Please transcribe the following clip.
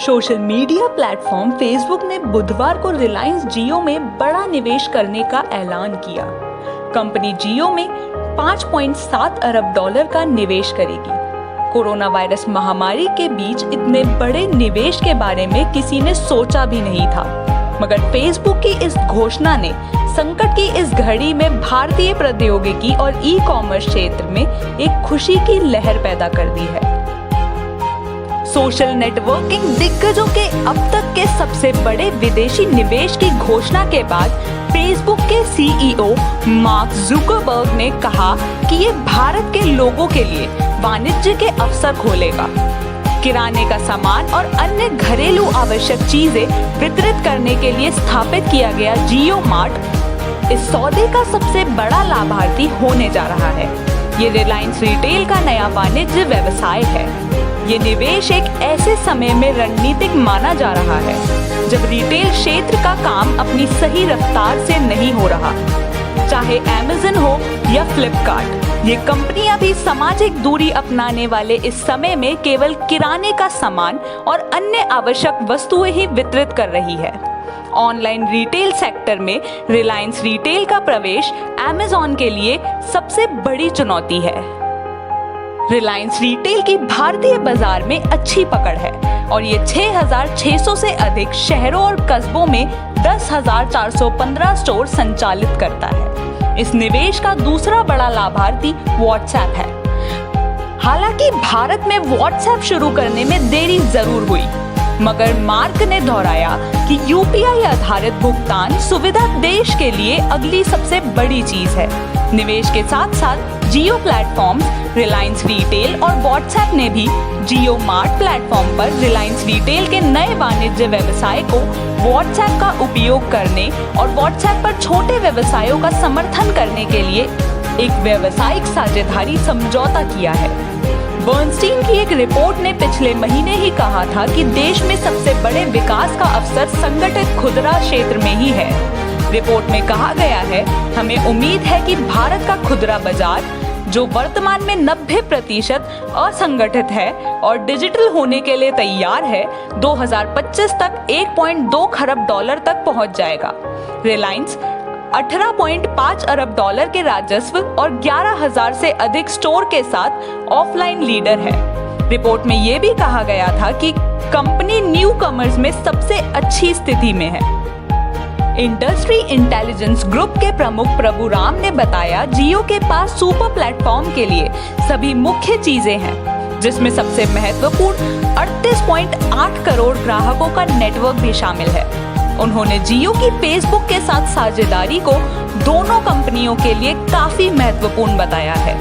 Social media platform Facebook ने बुधवार को रिलायंस जियो में बड़ा निवेश करने का ऐलान किया। कंपनी जियो में 5.7 अरब डॉलर का निवेश करेगी। कोरोना वायरस महामारी के बीच इतने बड़े निवेश के बारे में किसी ने सोचा भी नहीं था, मगर फेसबुक की इस घोषणा ने संकट की इस घड़ी में भारतीय प्रौद्योगिकी और ई कॉमर्स क्षेत्र में एक खुशी की लहर पैदा कर दी है। सोशल नेटवर्किंग दिग्गजों के अब तक के सबसे बड़े विदेशी निवेश की घोषणा के बाद फेसबुक के सीईओ मार्क जुकरबर्ग ने कहा कि ये भारत के लोगों के लिए वाणिज्य के अवसर खोलेगा। किराने का सामान और अन्य घरेलू आवश्यक चीजें वितरित करने के लिए स्थापित किया गया जियो मार्ट इस सौदे का सबसे बड़ा लाभार्थी होने जा रहा है। ये रिलायंस रिटेल का नया वाणिज्य व्यवसाय है। ये निवेश एक ऐसे समय में रणनीतिक माना जा रहा है जब रिटेल क्षेत्र का काम अपनी सही रफ्तार से नहीं हो रहा। चाहे अमेज़न हो या फ्लिपकार्ट, ये कंपनियां भी सामाजिक दूरी अपनाने वाले इस समय में केवल किराने का सामान और अन्य आवश्यक वस्तुएं ही वितरित कर रही है। ऑनलाइन रिटेल सेक्टर में रिलायंस रिटेल का प्रवेश अमेज़न के लिए सबसे बड़ी चुनौती है। रिलायंस रिटेल की भारतीय बाजार में अच्छी पकड़ है और ये 6,600 से अधिक शहरों और कस्बों में 10,415 स्टोर संचालित करता है। इस निवेश का दूसरा बड़ा लाभार्थी व्हाट्सएप है। हालांकि भारत में व्हाट्सएप शुरू करने में देरी जरूर हुई, मगर मार्क ने दोहराया कि यूपीआई आधारित भुगतान सुविधा देश के लिए अगली सबसे बड़ी चीज है। निवेश के साथ साथ जियो प्लेटफॉर्म, रिलायंस रिटेल और व्हाट्सएप ने भी जियो मार्ट प्लेटफॉर्म पर रिलायंस रिटेल के नए वाणिज्य व्यवसाय को व्हाट्सएप का उपयोग करने और व्हाट्सएप पर छोटे व्यवसायों का समर्थन करने के लिए एक व्यावसायिक साझेदारी समझौता किया है। बर्नस्टीन की एक रिपोर्ट ने पिछले महीने ही कहा था कि देश में सबसे बड़े विकास का अवसर संगठित खुदरा क्षेत्र में ही है। रिपोर्ट में कहा गया है, हमें उम्मीद है कि भारत का खुदरा बाजार, जो वर्तमान में 90% असंगठित है और डिजिटल होने के लिए तैयार है, 2025 तक 1.2 खरब डॉलर तक पहुंच जाएगा। रिलायंस 18.5 अरब डॉलर के राजस्व और 11,000 से अधिक स्टोर के साथ ऑफलाइन लीडर है। रिपोर्ट में यह भी कहा गया था कि कंपनी न्यू कमर्स में सबसे अच्छी स्थिति में है। इंडस्ट्री इंटेलिजेंस ग्रुप के प्रमुख प्रभु राम ने बताया, जियो के पास सुपर प्लेटफॉर्म के लिए सभी मुख्य चीजें हैं, जिसमें सबसे महत्वपूर्ण 38.8 करोड़ ग्राहकों का नेटवर्क भी शामिल है। उन्होंने जियो की फेसबुक के साथ साझेदारी को दोनों कंपनियों के लिए काफी महत्वपूर्ण बताया है।